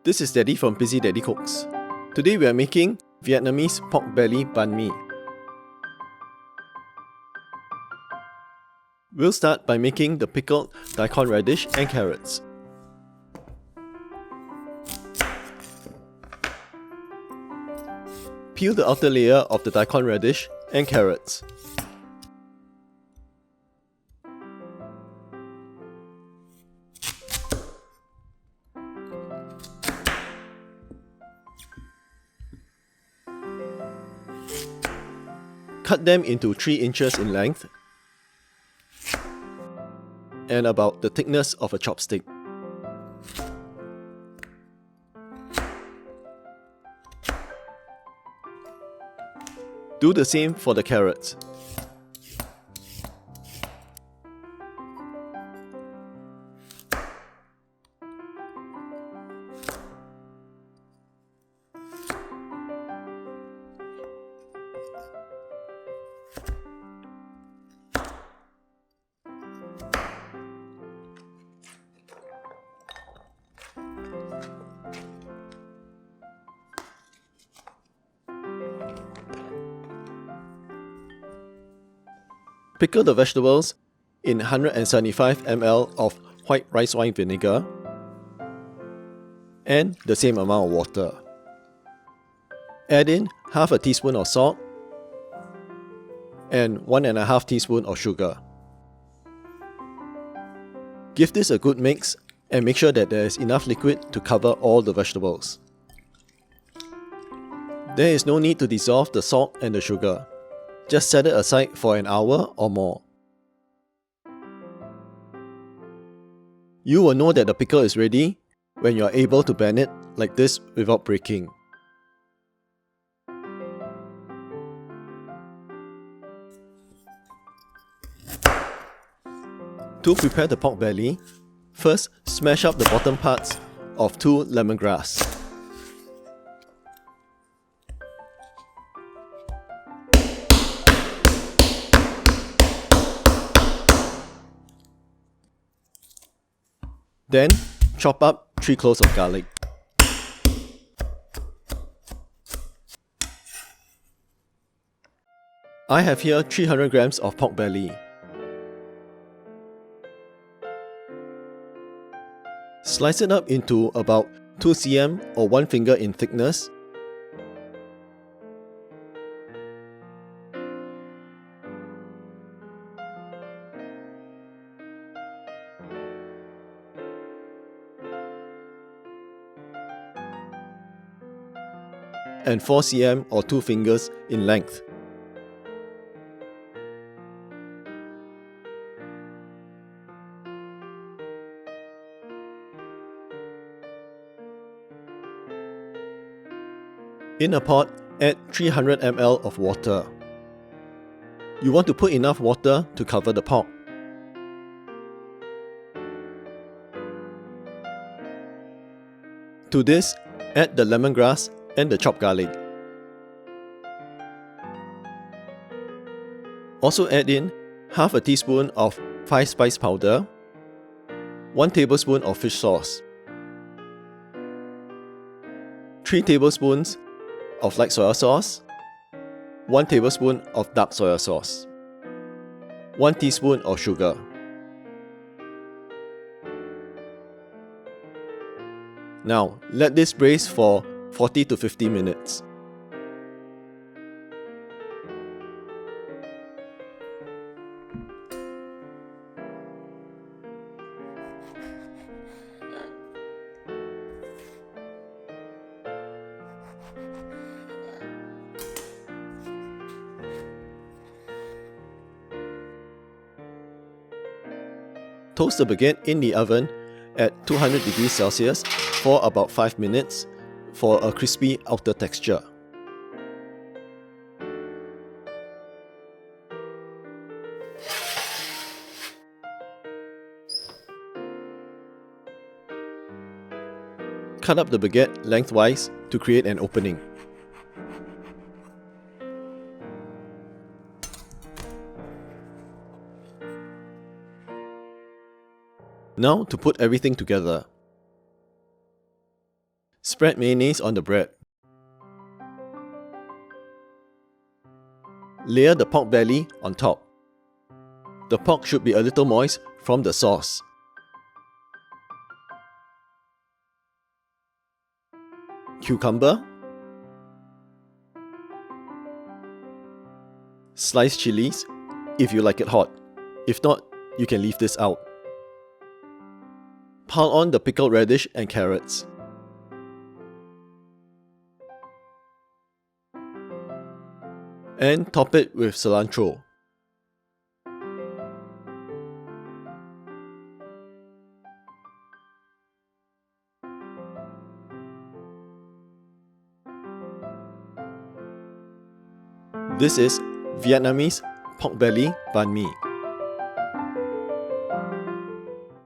This is Daddy from Busy Daddy Cooks. Today we are making Vietnamese pork belly banh mi. We'll start by making the pickled daikon radish and carrots. Peel the outer layer of the daikon radish and carrots. Cut them into 3 inches in length and about the thickness of a chopstick. Do the same for the carrots. Pickle the vegetables in 175 ml of white rice wine vinegar and the same amount of water. Add in half a teaspoon of salt and 1.5 teaspoons of sugar. Give this a good mix and make sure that there is enough liquid to cover all the vegetables. There is no need to dissolve the salt and the sugar. Just set it aside for an hour or more. You will know that the pickle is ready when you are able to bend it like this without breaking. To prepare the pork belly, first smash up the bottom parts of 2 lemongrass. Then, chop up 3 cloves of garlic. I have here 300 grams of pork belly. Slice it up into about 2 cm or 1 finger in thickness. And 4 cm or 2 fingers in length. In a pot, add 300 ml of water. You want to put enough water to cover the pork. To this, add the lemongrass and the chopped garlic. Also add in half a teaspoon of 5 spice powder, 1 tablespoon of fish sauce, 3 tablespoons of light soy sauce, 1 tablespoon of dark soy sauce, 1 teaspoon of sugar. Now, let this braise for 40 to 50 minutes. Toast the baguette in the oven at 200 degrees Celsius for about 5 minutes for a crispy outer texture. Cut up the baguette lengthwise to create an opening. Now to put everything together. Spread mayonnaise on the bread. Layer the pork belly on top. The pork should be a little moist from the sauce. Cucumber. Sliced chilies, if you like it hot. If not, you can leave this out. Pile on the pickled radish and carrots. And top it with cilantro. This is Vietnamese pork belly banh mi.